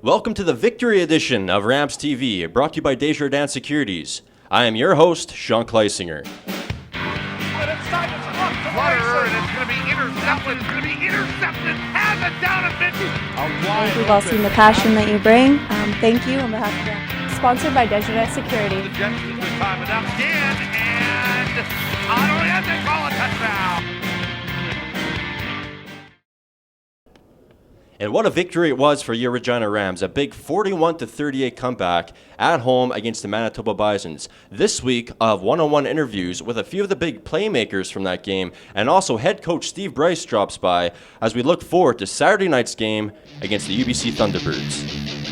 Welcome to the Victory Edition of RamsTV, brought to you by Desjardins Securities. I am your host, Sean Keisinger. And it's going to be intercepted. It's going to be intercepted. Has it down at mid. We've all seen the passion that you bring. Thank you on behalf of them. Sponsored by Desjardins Security. The Jets this time enough again, and Ottawa, they call a touchdown. And what a victory it was for your Regina Rams, a big 41-38 comeback at home against the Manitoba Bisons. This week of one-on-one interviews with a few of the big playmakers from that game, and also head coach Steve Bryce drops by as we look forward to Saturday night's game against the UBC Thunderbirds.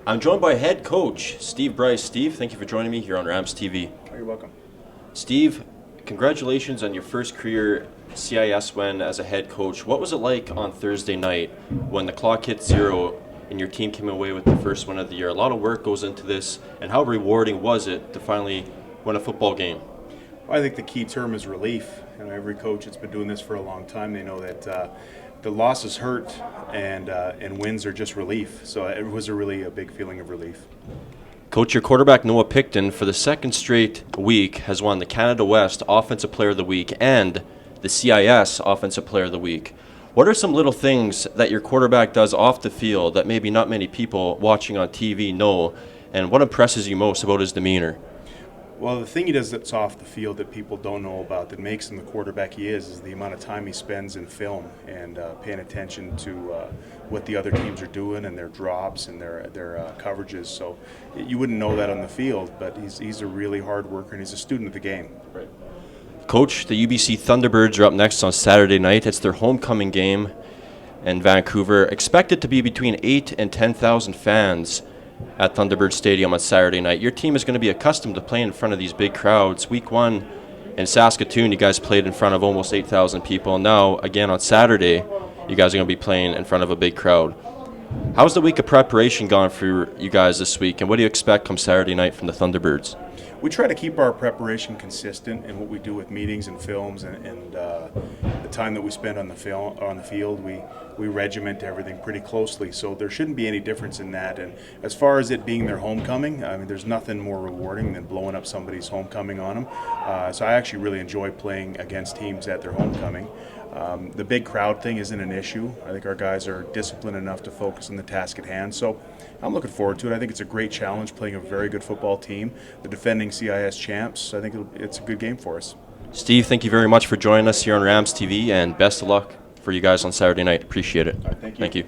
I'm joined by head coach Steve Bryce. Steve, thank you for joining me here on RamsTV. Oh, you're welcome. Steve, congratulations on your first career CIS win as a head coach. What was it like on Thursday night when the clock hit zero and your team came away with the first win of the year? A lot of work goes into this, and how rewarding was it to finally win a football game? Well, I think the key term is relief. Every coach that's been doing this for a long time, they know that the losses hurt and wins are just relief. So it was a big feeling of relief. Coach, your quarterback Noah Picton for the second straight week has won the Canada West Offensive Player of the Week and the CIS Offensive Player of the Week. What are some little things that your quarterback does off the field that maybe not many people watching on TV know, and what impresses you most about his demeanor? Well, the thing he does that's off the field that people don't know about that makes him the quarterback he is the amount of time he spends in film and paying attention to what the other teams are doing and their drops and their coverages. So you wouldn't know that on the field, but he's a really hard worker and he's a student of the game. Right. Coach, the UBC Thunderbirds are up next on Saturday night. It's their homecoming game in Vancouver. Expected to be between 8,000 and 10,000 fans at Thunderbird Stadium on Saturday night. Your team is going to be accustomed to playing in front of these big crowds. Week one in Saskatoon, you guys played in front of almost 8,000 people. Now, again, on Saturday, you guys are going to be playing in front of a big crowd. How's the week of preparation gone for you guys this week, and what do you expect come Saturday night from the Thunderbirds? We try to keep our preparation consistent in what we do with meetings and films and the time that we spend on the field, we regiment everything pretty closely, so there shouldn't be any difference in that. And as far as it being their homecoming, I mean, there's nothing more rewarding than blowing up somebody's homecoming on them. So I actually really enjoy playing against teams at their homecoming. The big crowd thing isn't an issue. I think our guys are disciplined enough to focus on the task at hand. So I'm looking forward to it. I think it's a great challenge playing a very good football team, the defending CIS champs. I think it's a good game for us. Steve, thank you very much for joining us here on RamsTV, and best of luck for you guys on Saturday night. Appreciate it. All right, thank you. Thank you.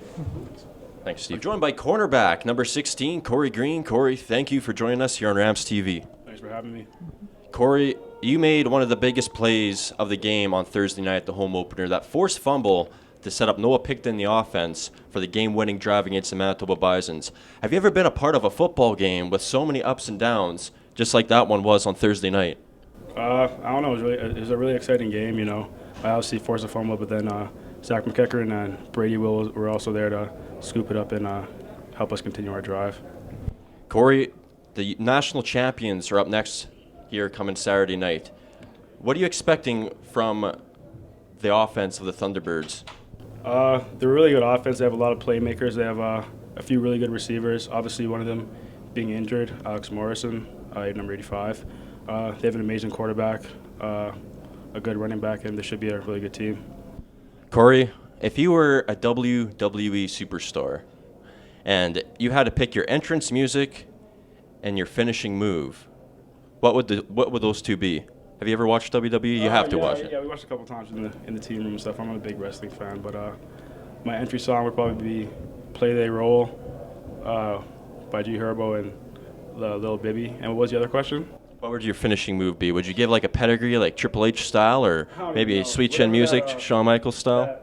Thanks, Steve. I'm joined by cornerback number 16, Korey Greene. Korey, thank you for joining us here on RamsTV. Thanks for having me. Korey, you made one of the biggest plays of the game on Thursday night at the home opener, that forced fumble to set up Noah Picton in the offense for the game-winning drive against the Manitoba Bisons. Have you ever been a part of a football game with so many ups and downs, just like that one was on Thursday night? I don't know. It was a really exciting game. You know, I obviously forced a fumble, but then Zach McEachern and Brady Will were also there to scoop it up and help us continue our drive. Korey, the national champions are up next here coming Saturday night. What are you expecting from the offense of the Thunderbirds? They're a really good offense. They have a lot of playmakers. They have a few really good receivers. Obviously, one of them being injured, Alex Morrison, number 85. They have an amazing quarterback, a good running back, and this should be a really good team. Korey, if you were a WWE superstar and you had to pick your entrance music and your finishing move, what would those two be? Have you ever watched WWE? You have to watch it. Yeah, we watched a couple times in the team room and stuff. I'm a big wrestling fan, but my entry song would probably be "Play They Roll" by G Herbo and Lil Bibby. And what was the other question? What would your finishing move be? Would you give like a pedigree, like Triple H style, or maybe a Sweet Chin Music, Shawn Michaels style?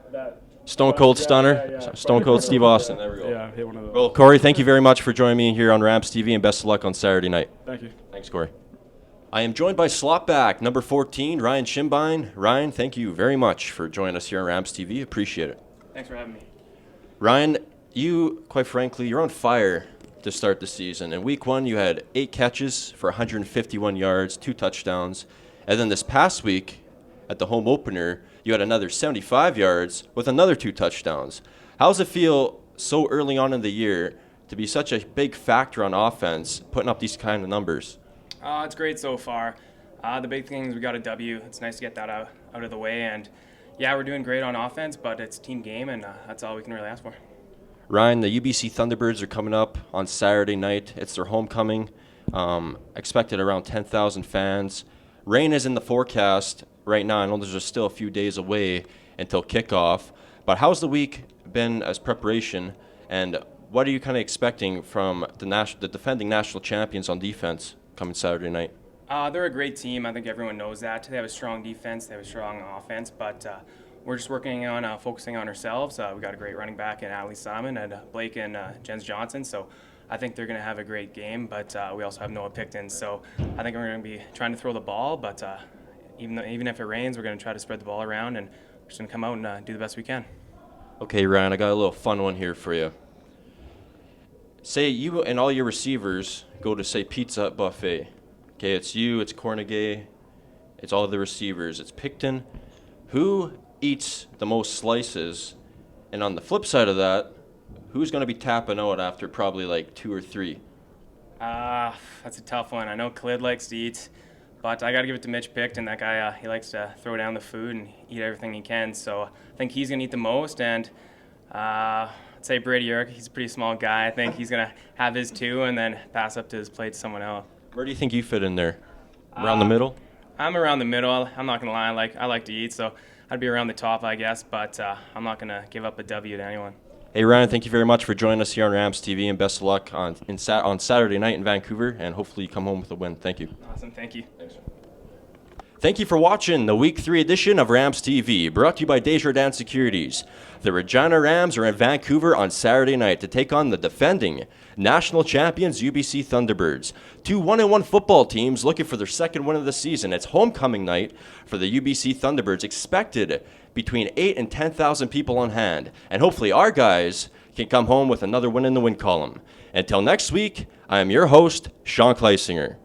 Stone Cold Stunner? Yeah. Stone Cold Steve Austin. There we go. Yeah, hit one of those. Well, Korey, thank you very much for joining me here on RamsTV, and best of luck on Saturday night. Thank you. Thanks, Korey. I am joined by slotback number 14, Ryan Schienbein. Ryan, thank you very much for joining us here on RamsTV. Appreciate it. Thanks for having me. Ryan, you, quite frankly, you're on fire to start the season. In week 1, you had 8 catches for 151 yards, 2 touchdowns. And then this past week, at the home opener, you had another 75 yards with another 2 touchdowns. How does it feel so early on in the year to be such a big factor on offense, putting up these kind of numbers? It's great so far. The big thing is we got a W. It's nice to get that out of the way. And, yeah, we're doing great on offense, but it's a team game, and that's all we can really ask for. Ryan, the UBC Thunderbirds are coming up on Saturday night. It's their homecoming. Expected around 10,000 fans. Rain is in the forecast right now. I know there's still a few days away until kickoff. But how's the week been as preparation, and what are you kind of expecting from the defending national champions on defense coming Saturday night? They're a great team. I think everyone knows that. They have a strong defense. They have a strong offense. But we're just working on focusing on ourselves. We got a great running back in Ali Simon and Blake and Jens Johnson. So I think they're going to have a great game. But we also have Noah Picton. So I think we're going to be trying to throw the ball. But even if it rains, we're going to try to spread the ball around. And we're just going to come out and do the best we can. Okay, Ryan, I got a little fun one here for you. Say you and all your receivers go to, say, Pizza Hut buffet. Okay, it's you, it's Cornegay, it's all the receivers, it's Picton. Who eats the most slices? And on the flip side of that, who's going to be tapping out after probably like 2 or 3? That's a tough one. I know Khalid likes to eat, but I got to give it to Mitch Picton. That guy, he likes to throw down the food and eat everything he can. So I think he's going to eat the most. And I'd say Brady Yerk, he's a pretty small guy. I think he's going to have his too and then pass up to his plate to someone else. Where do you think you fit in there? Around the middle? I'm around the middle. I'm not going to lie. I like to eat, so I'd be around the top, I guess. But I'm not going to give up a W to anyone. Hey, Ryan, thank you very much for joining us here on RamsTV, and best of luck on Saturday night in Vancouver, and hopefully you come home with a win. Thank you. Awesome. Thank you. Thanks. Thank you for watching the Week 3 edition of RamsTV, brought to you by Desjardins Securities. The Regina Rams are in Vancouver on Saturday night to take on the defending national champions UBC Thunderbirds. 2 1-1 football teams looking for their second win of the season. It's homecoming night for the UBC Thunderbirds, expected between 8 and 10,000 people on hand. And hopefully our guys can come home with another win in the win column. Until next week, I am your host, Sean Keisinger.